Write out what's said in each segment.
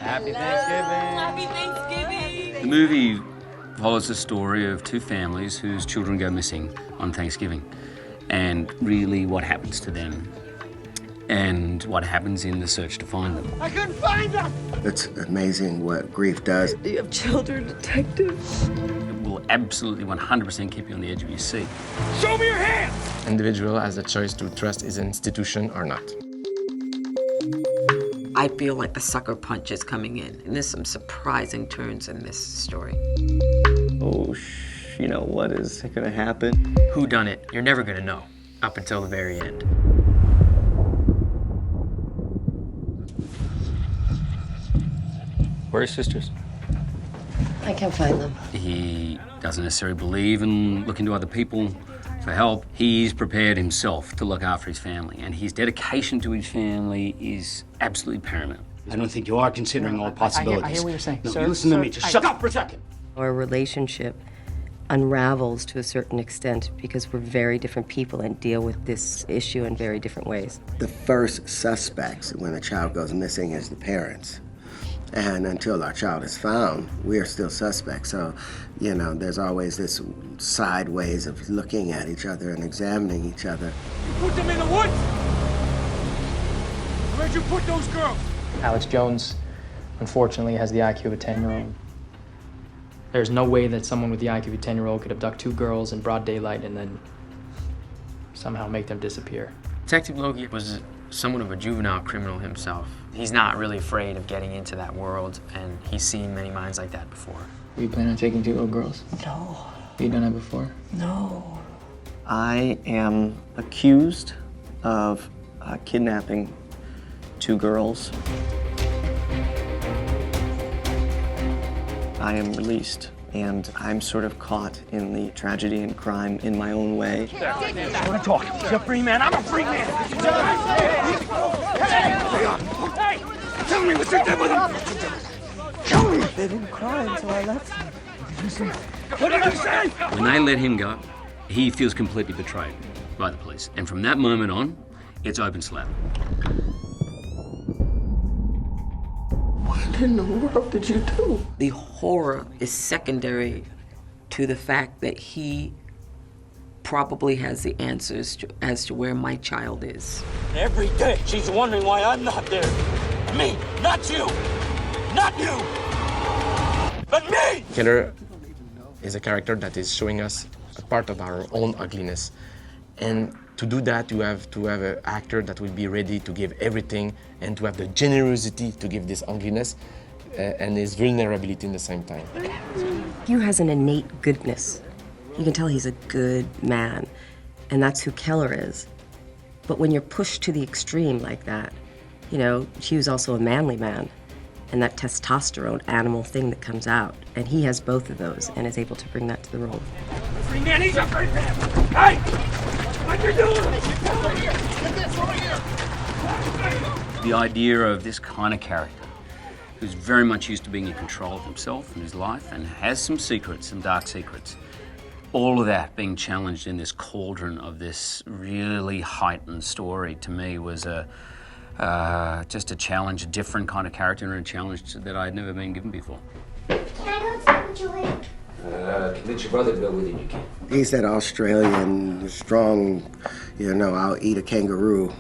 Happy Thanksgiving! Happy Thanksgiving! The movie follows the story of two families whose children go missing on Thanksgiving, and really what happens to them and what happens in the search to find them. I couldn't find them! It's amazing what grief does. Do you have children, detective? It will absolutely 100% keep you on the edge of your seat. Show me your hands! Individual has the choice to trust his institution or not. I feel like the sucker punch is coming in, and there's some surprising turns in this story. Oh, you know, what is gonna happen? Who done it? You're never gonna know up until the very end. Where are his sisters? I can't find them. He doesn't necessarily believe in looking to other people for help. He's prepared himself to look after his family, and his dedication to his family is absolutely paramount. I don't think you are considering all possibilities. I hear what you're saying. No, Sir, you listen to me. Just shut up for a second. Our relationship unravels to a certain extent because we're very different people and deal with this issue in very different ways. The first suspects when a child goes missing is the parents. And until our child is found, we are still suspects. So, you know, there's always this sideways of looking at each other and examining each other. You put them in the woods! Where'd you put those girls? Alex Jones, unfortunately, has the IQ of a 10-year-old. There's no way that someone with the IQ of a 10-year-old could abduct two girls in broad daylight and then somehow make them disappear. Detective Logie was somewhat of a juvenile criminal himself. He's not really afraid of getting into that world, and he's seen many minds like that before. You plan on taking two little girls? No. Have you done that before? No. I am accused of kidnapping two girls. I am released, and I'm sort of caught in the tragedy and crime in my own way. I want to talk. You're a free man. I'm a free man. Hey! Tell me what you did with him! Tell me! They didn't cry until I left them. What did you say? When they let him go, he feels completely betrayed by the police. And from that moment on, it's open slap. What in the world did you do? The horror is secondary to the fact that he probably has the answers as to where my child is. Every day she's wondering why I'm not there. Me, not you! Not you! But me! Killer is a character that is showing us a part of our own ugliness. And to do that, you have to have an actor that will be ready to give everything and to have the generosity to give this ugliness and his vulnerability in the same time. Hugh has an innate goodness. You can tell he's a good man, and that's who Keller is. But when you're pushed to the extreme like that, you know, Hugh's also a manly man, and that testosterone animal thing that comes out, and he has both of those and is able to bring that to the role. Free man, he's a free man! Hey! What you doing? Get this over here! The idea of this kind of character, who's very much used to being in control of himself and his life and has some secrets, some dark secrets, all of that being challenged in this cauldron of this really heightened story, to me was just a challenge, a different kind of character and a challenge that I had never been given before. Can I go outside with Julie? Let your brother go with you, you can. He's that Australian, strong, you know, I'll eat a kangaroo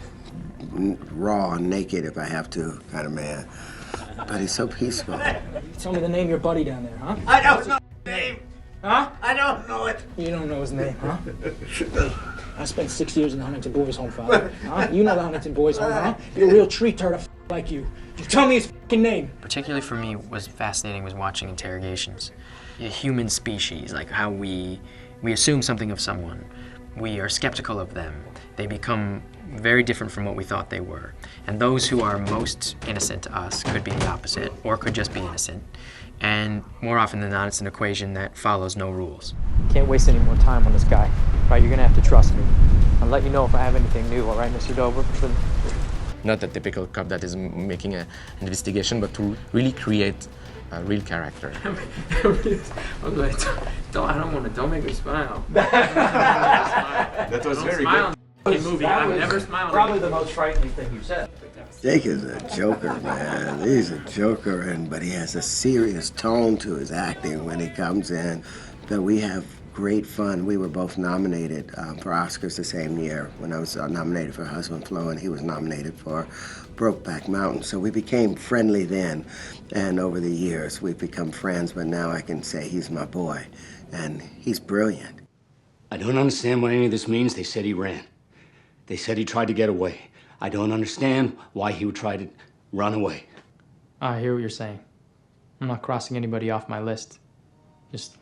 raw and naked if I have to kind of man. But he's so peaceful. Tell me the name of your buddy down there, huh? I don't know his name. Huh? I don't know it. You don't know his name, huh? I spent 6 years in the Huntington Boys Home, Father. Huh? You know the Huntington Boys Home, huh? You're a real tree turd like you. Just tell me his fucking name. Particularly for me, was fascinating was watching interrogations. The human species, like how we assume something of someone. We are skeptical of them. They become very different from what we thought they were. And those who are most innocent to us could be the opposite, or could just be innocent. And more often than not, it's an equation that follows no rules. Can't waste any more time on this guy. Right, you're gonna have to trust me. I'll let you know if I have anything new, all right, Mr. Dover? Not a typical cop that is making an investigation, but to really create a real character. I'm like, don't make me smile. That was very good. movie. I'm never smiling. Probably the most frightening thing you said. Jake is a joker, man. He's a joker, but he has a serious tone to his acting when he comes in. That we have great fun. We were both nominated for Oscars the same year. When I was nominated for Husband Flow, and he was nominated for Brokeback Mountain. So we became friendly then, and over the years we've become friends. But now I can say he's my boy, and he's brilliant. I don't understand what any of this means. They said he ran. They said he tried to get away. I don't understand why he would try to run away. I hear what you're saying. I'm not crossing anybody off my list. Just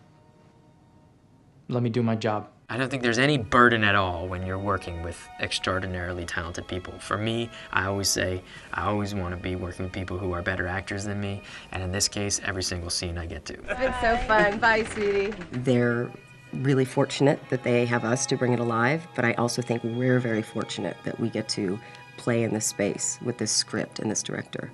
let me do my job. I don't think there's any burden at all when you're working with extraordinarily talented people. For me, I always say, I always want to be working with people who are better actors than me, and in this case, every single scene I get to. It's been so fun. Bye, sweetie. They're really fortunate that they have us to bring it alive, but I also think we're very fortunate that we get to play in this space with this script and this director.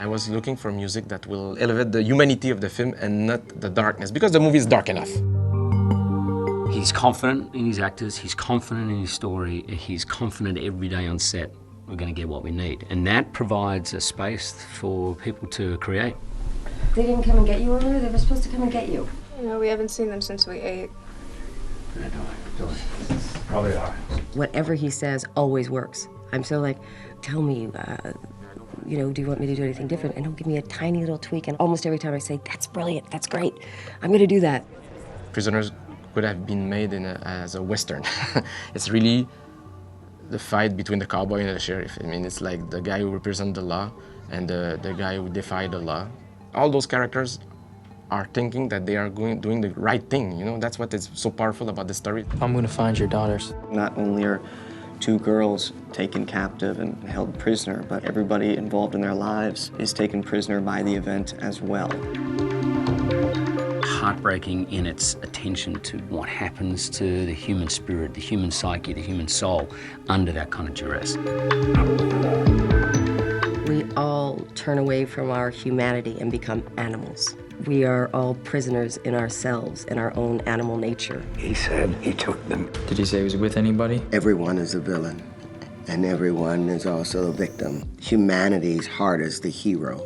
I was looking for music that will elevate the humanity of the film and not the darkness, because the movie is dark enough. He's confident in his actors, he's confident in his story, he's confident every day on set we're going to get what we need. And that provides a space for people to create. They didn't come and get you earlier? They were supposed to come and get you. No, we haven't seen them since we ate. Probably are. Whatever he says always works. I'm so like, tell me, you know, do you want me to do anything different? And he'll give me a tiny little tweak, and almost every time I say, that's brilliant, that's great, I'm gonna do that. Prisoners could have been made as a Western. It's really the fight between the cowboy and the sheriff. I mean, it's like the guy who represents the law and the guy who defied the law. All those characters are thinking that they are doing the right thing, you know? That's what is so powerful about the story. I'm gonna find your daughters. Not only are two girls taken captive and held prisoner, but everybody involved in their lives is taken prisoner by the event as well. Heartbreaking in its attention to what happens to the human spirit, the human psyche, the human soul under that kind of duress. We all turn away from our humanity and become animals. We are all prisoners in ourselves and our own animal nature. He said he took them. Did he say he was with anybody? Everyone is a villain, and everyone is also a victim. Humanity's heart is the hero.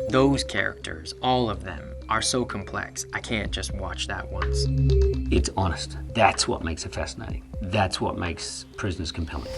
Those characters, all of them, are so complex. I can't just watch that once. It's honest. That's what makes it fascinating. That's what makes Prisoners compelling.